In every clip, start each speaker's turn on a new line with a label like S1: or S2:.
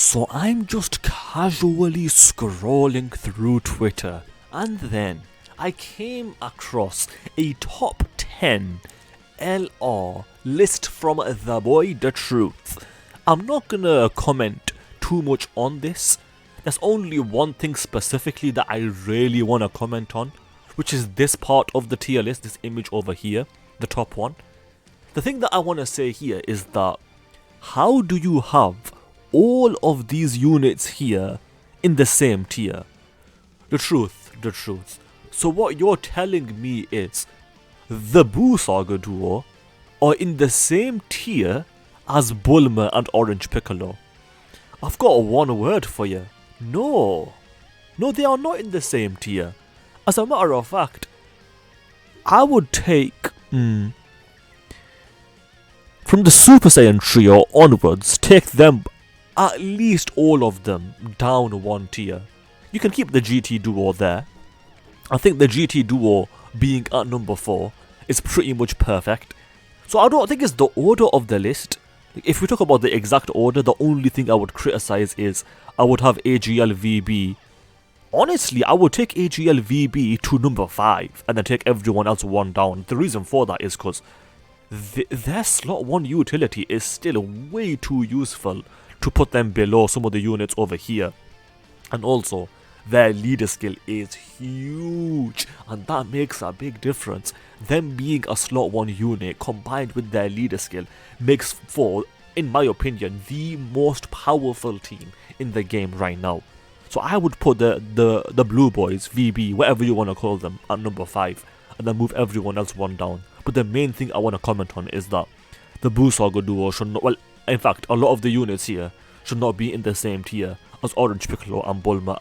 S1: So I'm just casually scrolling through Twitter, and then I came across a top 10 LR list from the boy DaTruth. I'm not gonna comment too much on this. There's only one thing specifically that I really wanna comment on, which is this part of the tier list, this image over here, the top one. The thing that I wanna say here is that how do you have all of these units here in the same tier? The truth. So what you're telling me is the Buu Saga duo are in the same tier as Bulma and Orange Piccolo. I've got one word for you. No, they are not in the same tier. As a matter of fact, I would take from the Super Saiyan trio onwards, take them, at least all of them, down one tier. You can keep the GT duo there. I think the GT duo being at number 4 is pretty much perfect. So I don't think it's the order of the list. If we talk about the exact order, the only thing I would criticize is I would have AGL VB. Honestly, I would take AGL VB to number 5 and then take everyone else one down. The reason for that is because their slot 1 utility is still way too useful to put them below some of the units over here. And also, their leader skill is huge, and that makes a big difference. Them being a slot 1 unit combined with their leader skill makes for, in my opinion, the most powerful team in the game right now. So I would put the Blue Boys, VB, whatever you want to call them, at number 5, and then move everyone else one down. But the main thing I want to comment on is that the Buu Saga duo should not, well, in fact, a lot of the units here should not be in the same tier as Orange Piccolo and Bulma.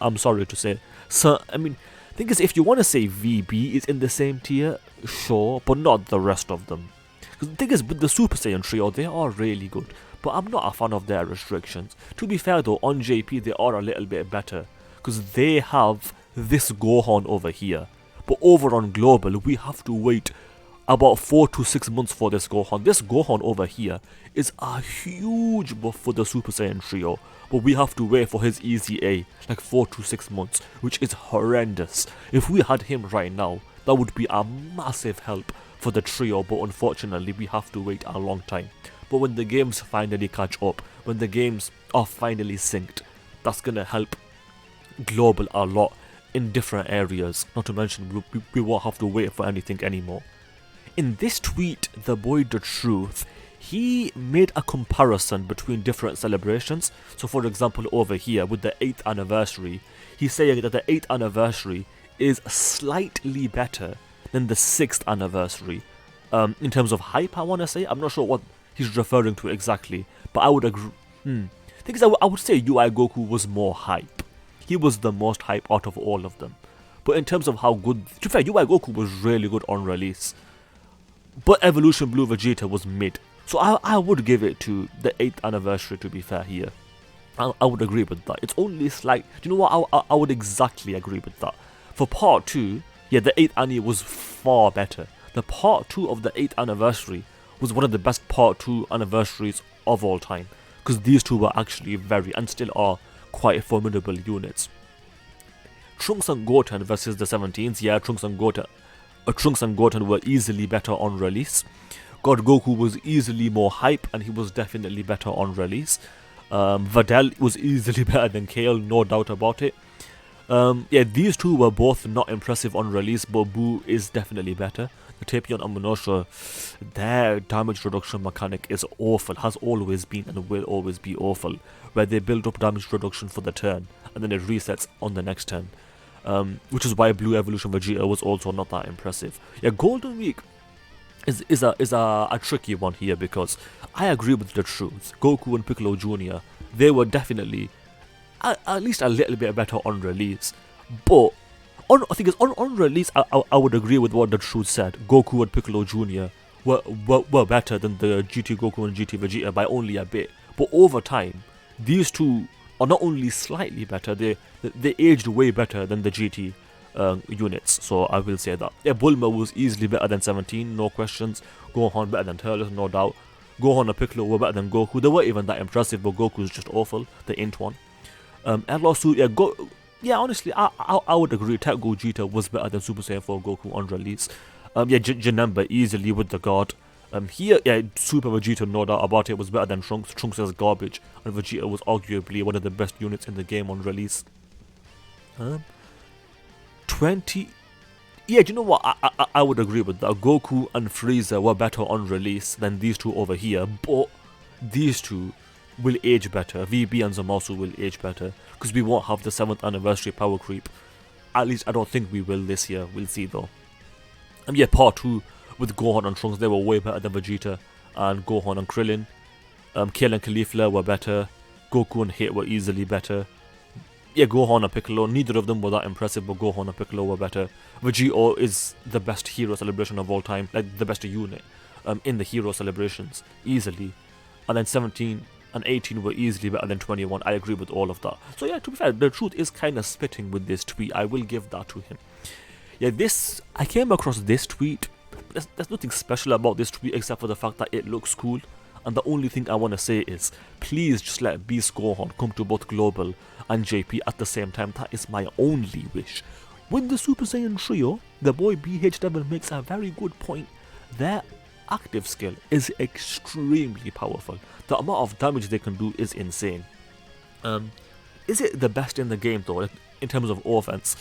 S1: I'm sorry to say. So, I mean, thing is, if you want to say VB is in the same tier, sure, but not the rest of them. Because the thing is, with the Super Saiyan trio, they are really good, but I'm not a fan of their restrictions. To be fair though, on JP they are a little bit better, because they have this Gohan over here. But over on Global, we have to wait about 4 to 6 months for this Gohan. This Gohan over here is a huge buff for the Super Saiyan trio, but we have to wait for his Easy A, like 4 to 6 months, which is horrendous. If we had him right now, that would be a massive help for the trio, but unfortunately we have to wait a long time. But when the games finally catch up, when the games are finally synced, that's gonna help Global a lot in different areas. Not to mention, we won't have to wait for anything anymore. In this tweet, the boy DaTruth, he made a comparison between different celebrations. So for example, over here with the 8th anniversary, he's saying that the 8th anniversary is slightly better than the 6th anniversary. In terms of hype, I want to say. I'm not sure what he's referring to exactly, but I would agree. Thing is, I would say UI Goku was more hype. He was the most hype out of all of them. But in terms of how good, to be fair, UI Goku was really good on release. But Evolution Blue Vegeta was mid. So I would give it to the 8th anniversary, to be fair here. I would agree with that. It's only slight. Do you know what? I would exactly agree with that. For part 2, yeah, the 8th anniversary was far better. The part 2 of the 8th anniversary was one of the best part 2 anniversaries of all time. Because these two were actually very, and still are, quite formidable units. Trunks and Goten versus the 17s. Yeah, Trunks and Goten were easily better on release. God Goku was easily more hype, and he was definitely better on release. Videl was easily better than Kale, no doubt about it. Yeah, these two were both not impressive on release, but Buu is definitely better. The Tapion and Monosha, their damage reduction mechanic is awful, has always been and will always be awful, where they build up damage reduction for the turn, and then it resets on the next turn. Which is why Blue Evolution Vegeta was also not that impressive. Yeah, Golden Week is a tricky one here, because I agree with the truth. Goku and Piccolo Jr., they were definitely at least a little bit better on release. But I think on release, I would agree with what the truth said. Goku and Piccolo Jr. were better than the GT Goku and GT Vegeta by only a bit. But over time, these two are not only slightly better, they aged way better than the GT units, so I will say that. Yeah, Bulma was easily better than 17, no questions. Gohan better than Turles, no doubt. Gohan and Piccolo were better than Goku. They weren't even that impressive, but Goku's just awful. The int one. Honestly, I would agree. Tech Gogeta was better than Super Saiyan 4 Goku on release. Janemba easily with the guard. Super Vegeta, no doubt about it, was better than Trunks. Trunks is garbage, and Vegeta was arguably one of the best units in the game on release. 20. Yeah, do you know what? I would agree with that. Goku and Frieza were better on release than these two over here, but these two will age better. VB and Zamasu will age better, because we won't have the 7th anniversary power creep. At least I don't think we will this year. We'll see though. Part 2 with Gohan and Trunks, they were way better than Vegeta and Gohan and Krillin. Kale and Caulifla were better. Goku and Hit were easily better. Gohan and Piccolo, neither of them were that impressive, but Gohan and Piccolo were better. Vegito is the best hero celebration of all time, like the best unit in the hero celebrations, easily. And then 17 and 18 were easily better than 21. I agree with all of that. So to be fair, the truth is kind of spitting with this tweet. I will give that to him. I came across this tweet. There's nothing special about this tweet except for the fact that it looks cool. And the only thing I want to say is, please just let Beast Gohan come to both Global and JP at the same time. That is my only wish. With the Super Saiyan trio, the boy BH Devil makes a very good point. Their active skill is extremely powerful. The amount of damage they can do is insane. Is it the best in the game though, in terms of offense?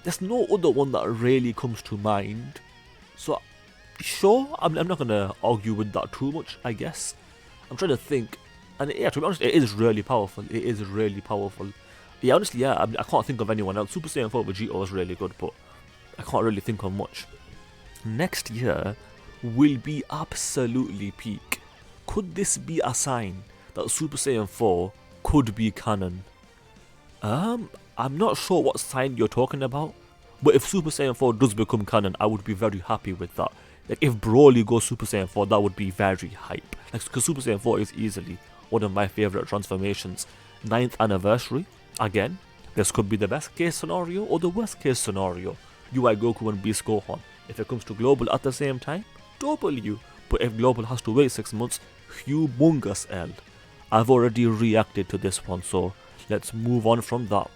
S1: There's no other one that really comes to mind. So, sure, I'm not going to argue with that too much, I guess. I'm trying to think. And to be honest, it is really powerful. It is really powerful. Honestly, I can't think of anyone else. Super Saiyan 4 Vegito is really good, but I can't really think of much. Next year will be absolutely peak. Could this be a sign that Super Saiyan 4 could be canon? I'm not sure what sign you're talking about, but if Super Saiyan 4 does become canon, I would be very happy with that. Like, if Broly goes Super Saiyan 4, that would be very hype. Because Super Saiyan 4 is easily one of my favourite transformations. 9th anniversary, again, this could be the best case scenario or the worst case scenario. UI Goku and Beast Gohan. If it comes to Global at the same time, W. But if Global has to wait 6 months, humongous L. I've already reacted to this one, so let's move on from that.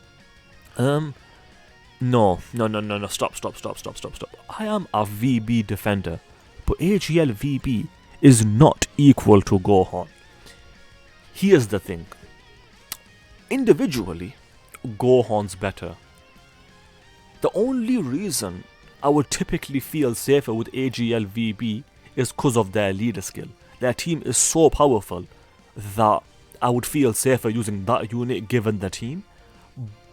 S1: No, stop. I am a VB defender, but AGL VB is not equal to Gohan. Here's the thing. Individually, Gohan's better. The only reason I would typically feel safer with AGL VB is because of their leader skill. Their team is so powerful that I would feel safer using that unit given the team.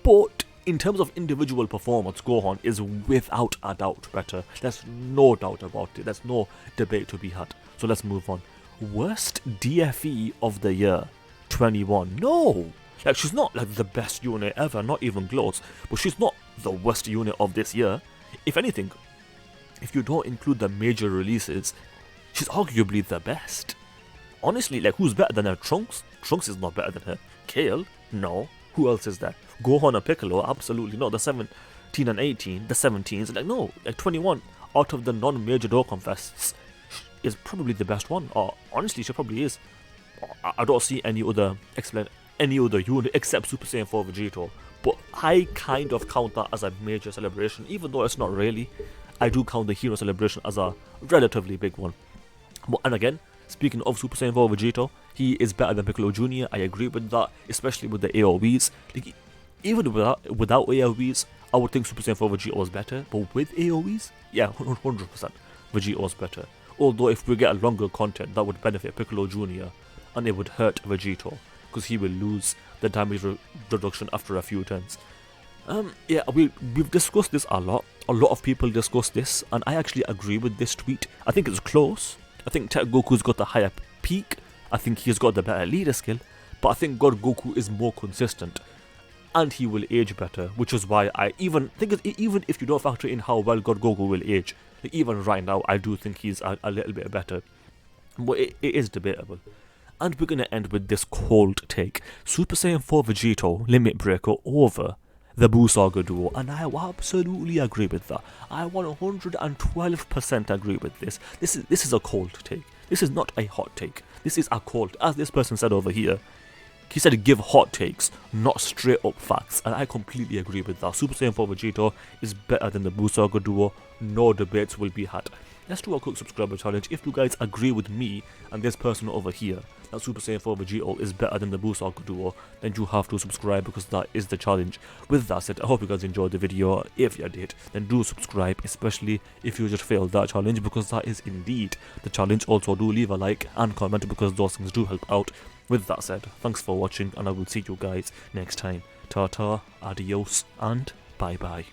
S1: But in terms of individual performance, Gohan is without a doubt better. There's no doubt about it. There's no debate to be had. So let's move on. Worst DFE of the year, 21. No! Like, she's not like the best unit ever, not even close. But she's not the worst unit of this year. If anything, if you don't include the major releases, she's arguably the best. Honestly, like, who's better than her? Trunks? Trunks is not better than her. Kale? No. Who else is there? Gohan and Piccolo? Absolutely not. The 17 and 18, the 17s, like, no. Like, 21 out of the non-major Dokkan Fests is probably the best one. Or honestly, she probably is. I don't see any other unit except Super Saiyan 4 Vegito. But I kind of count that as a major celebration, even though it's not really. I do count the hero celebration as a relatively big one. And again, speaking of Super Saiyan 4 Vegito, he is better than Piccolo Jr. I agree with that, especially with the AoEs. Like, even without AoEs, I would think Super Saiyan 4 Vegito was better. But with AoEs, yeah, 100% Vegito was better. Although if we get a longer content, that would benefit Piccolo Jr. and it would hurt Vegito, because he will lose the damage reduction after a few turns. We've discussed this a lot. A lot of people discuss this, and I actually agree with this tweet. I think it's close. I think Tech Goku's got the higher peak. I think he's got the better leader skill. But I think God Goku is more consistent, and he will age better, which is why I even think, even if you don't factor in how well God Goku will age, like, even right now, I do think he's a little bit better. But it is debatable. And we're going to end with this cold take. Super Saiyan 4 Vegito Limit Breaker over the Buu Saga duo, and I absolutely agree with that. I 112% agree with this. This is a cold take. This is not a hot take. This is a cold, as this person said over here. He said give hot takes, not straight up facts, and I completely agree with that. Super Saiyan 4 Vegito is better than the Buu Saga duo. No debates will be had. Let's do a quick subscriber challenge. If you guys agree with me and this person over here that Super Saiyan 4 Vegito is better than the Buu Saga duo, then you have to subscribe, because that is the challenge. With that said, I hope you guys enjoyed the video. If you did, then do subscribe, especially if you just failed that challenge, because that is indeed the challenge. Also, do leave a like and comment, because those things do help out. With that said, thanks for watching, and I will see you guys next time. Ta-ta, adios, and bye-bye.